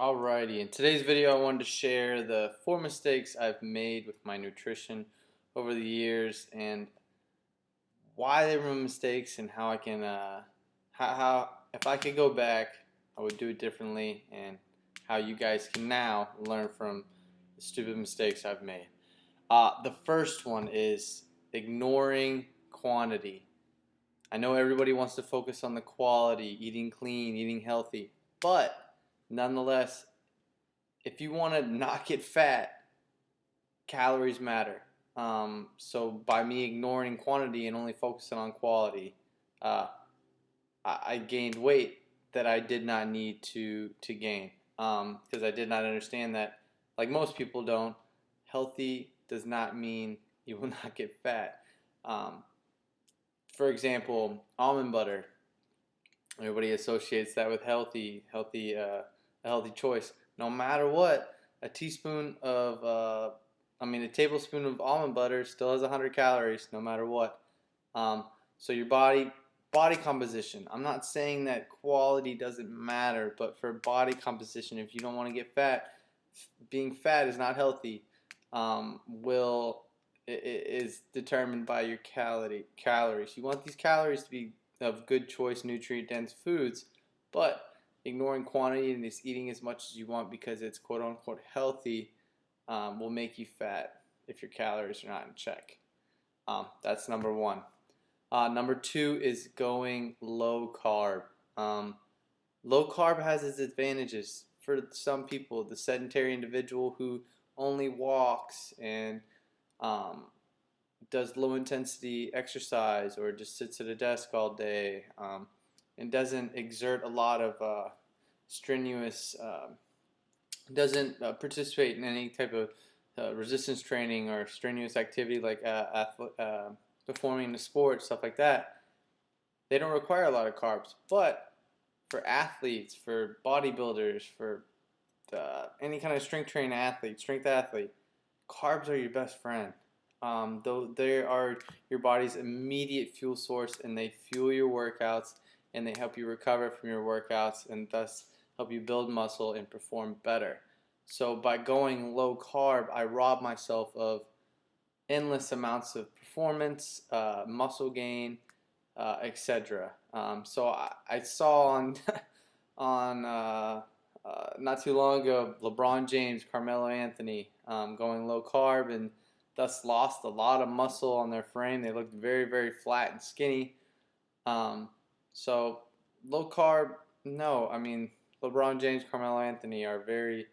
Alrighty, in today's video I wanted to share the 4 mistakes I've made with my nutrition over the years and why they were mistakes and how I can, how if I could go back I would do it differently, and how you guys can now learn from the stupid mistakes I've made. The first one is ignoring quantity. I know everybody wants to focus on the quality, eating clean, eating healthy, but nonetheless, if you want to not get fat, calories matter. So by me ignoring quantity and only focusing on quality, uh, I gained weight that I did not need to gain, because I did not understand that, like most people don't, healthy does not mean you will not get fat. Um, for example, almond butter. Everybody associates that with a healthy choice. No matter what, a teaspoon of, a tablespoon of almond butter still has 100 calories, no matter what. Um, so your body composition. I'm not saying that quality doesn't matter, but for body composition, if you don't want to get fat, being fat is not healthy. Will is determined by your calories. You want these calories to be of good choice, nutrient dense foods, but ignoring quantity and just eating as much as you want because it's quote unquote healthy will make you fat if your calories are not in check. That's number one. Number two is going low carb. Low carb has its advantages for some people. The sedentary individual who only walks and um, does low intensity exercise or just sits at a desk all day, and doesn't exert a lot of strenuous, doesn't participate in any type of resistance training or strenuous activity like performing the sport, stuff like that. They don't require a lot of carbs. But for athletes, for bodybuilders, for any kind of strength athlete, carbs are your best friend. Though they are your body's immediate fuel source, and they fuel your workouts, and they help you recover from your workouts, and thus help you build muscle and perform better. So by going low carb, I rob myself of endless amounts of performance, muscle gain, etc. So I saw on on not too long ago LeBron James, Carmelo Anthony going low carb, and thus lost a lot of muscle on their frame. They looked very, very flat and skinny. Um, so low carb, no. I mean, LeBron James, Carmelo Anthony are very,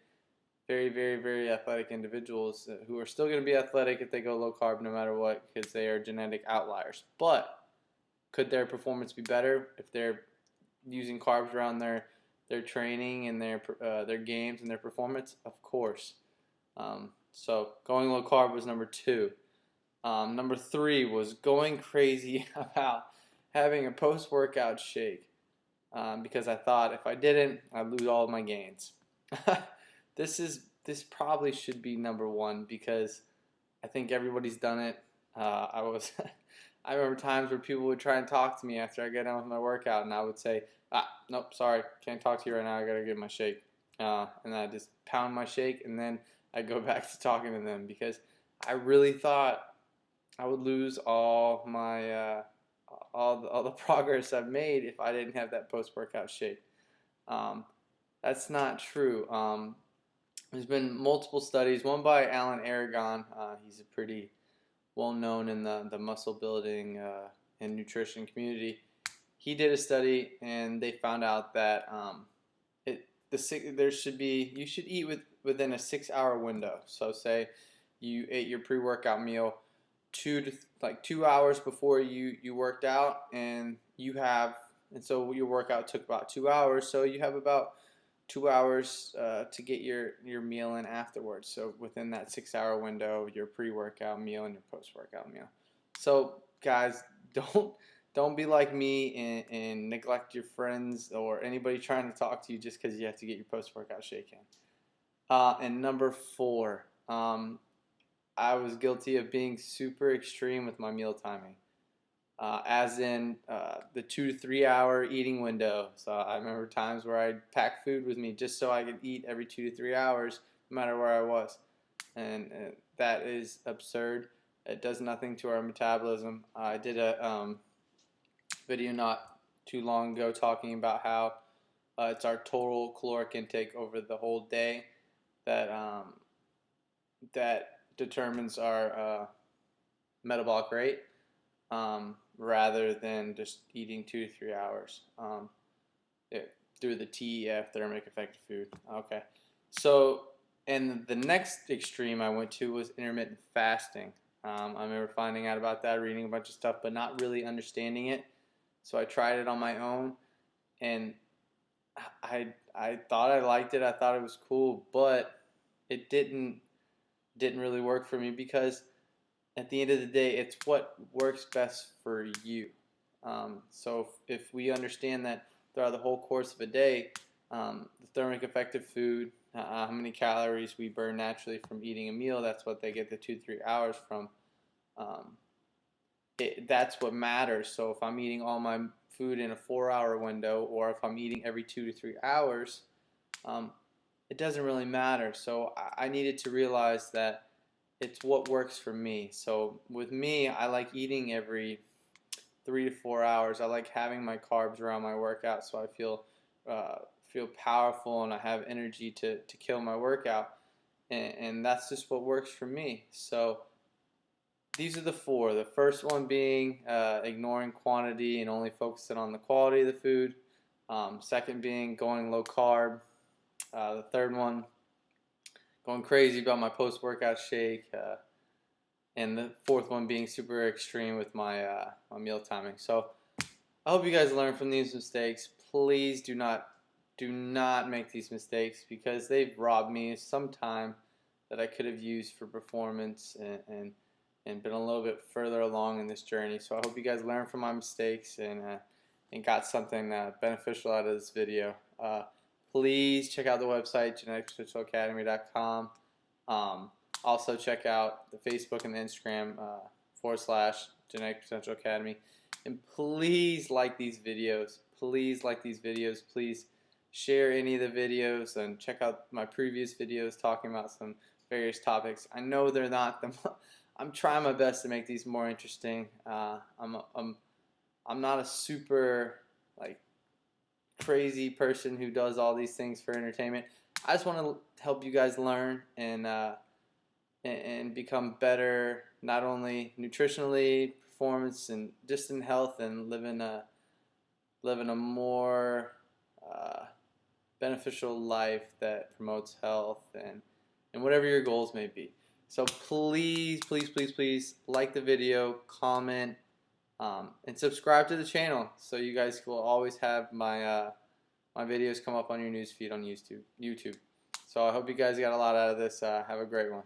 very, very, very athletic individuals who are still going to be athletic if they go low carb no matter what, because they are genetic outliers. But could their performance be better if they're using carbs around their training and their games and their performance? Of course. So going low carb was number two. Number three was going crazy about having a post workout shake, because I thought if I didn't, I'd lose all of my gains. This probably should be number one because I think everybody's done it. I was I remember times where people would try and talk to me after I get done with my workout, and I would say, nope, sorry, can't talk to you right now. I gotta get my shake, and I just pound my shake, and then I go back to talking to them because I really thought I would lose all the progress I've made if I didn't have that post workout shake. Um, that's not true. There's been multiple studies, one by Alan Aragon. He's a pretty well known in the muscle building and nutrition community. He did a study, and they found out that you should eat within a 6 hour window. So say you ate your pre-workout meal 2 hours before you worked out, and so your workout took about 2 hours, so you have about 2 hours to get your meal in afterwards. So within that 6 hour window, your pre-workout meal and your post-workout meal. So guys, don't be like me and neglect your friends or anybody trying to talk to you just because you have to get your post-workout shake in. And number four, I was guilty of being super extreme with my meal timing. as in the 2 to 3 hour eating window. So I remember times where I'd pack food with me just so I could eat every 2 to 3 hours, no matter where I was. And that is absurd. It does nothing to our metabolism. I did a video not too long ago talking about how it's our total caloric intake over the whole day that that determines our metabolic rate, rather than just eating 2 to 3 hours through the TEF, thermic effective food. Okay, so and the next extreme I went to was intermittent fasting. I remember finding out about that, reading a bunch of stuff, but not really understanding it. So I tried it on my own, and I thought I liked it. I thought it was cool, but it didn't really work for me because at the end of the day, it's what works best for you. So if we understand that throughout the whole course of a day, the thermic effective food, how many calories we burn naturally from eating a meal, that's what they get the 2 to 3 hours from. Um, that's what matters. So if I'm eating all my food in a 4 hour window, or if I'm eating every 2 to 3 hours, um, it doesn't really matter. So I needed to realize that it's what works for me. So with me, I like eating every 3 to 4 hours. I like having my carbs around my workout, so I feel powerful and I have energy to kill my workout, and that's just what works for me. So these are the four. The first one being ignoring quantity and only focusing on the quality of the food. Second being going low carb. The third one, going crazy about my post-workout shake. And the fourth one being super extreme with my meal timing. So I hope you guys learn from these mistakes. Please do not make these mistakes, because they've robbed me of some time that I could have used for performance and been a little bit further along in this journey. So I hope you guys learn from my mistakes and got something beneficial out of this video. Please check out the website, geneticpotentialacademy.com. Also check out the Facebook and the Instagram / Genetic Potential Academy. And please like these videos. Please like these videos. Please share any of the videos and check out my previous videos talking about some various topics. I know they're not the I'm trying my best to make these more interesting. I'm not a super like crazy person who does all these things for entertainment. I just want to help you guys learn and become better, not only nutritionally, performance, and just in health, and living a more beneficial life that promotes health and whatever your goals may be. So please, please, please, please like the video, comment, and subscribe to the channel so you guys will always have my my videos come up on your newsfeed on YouTube. So I hope you guys got a lot out of this. Have a great one.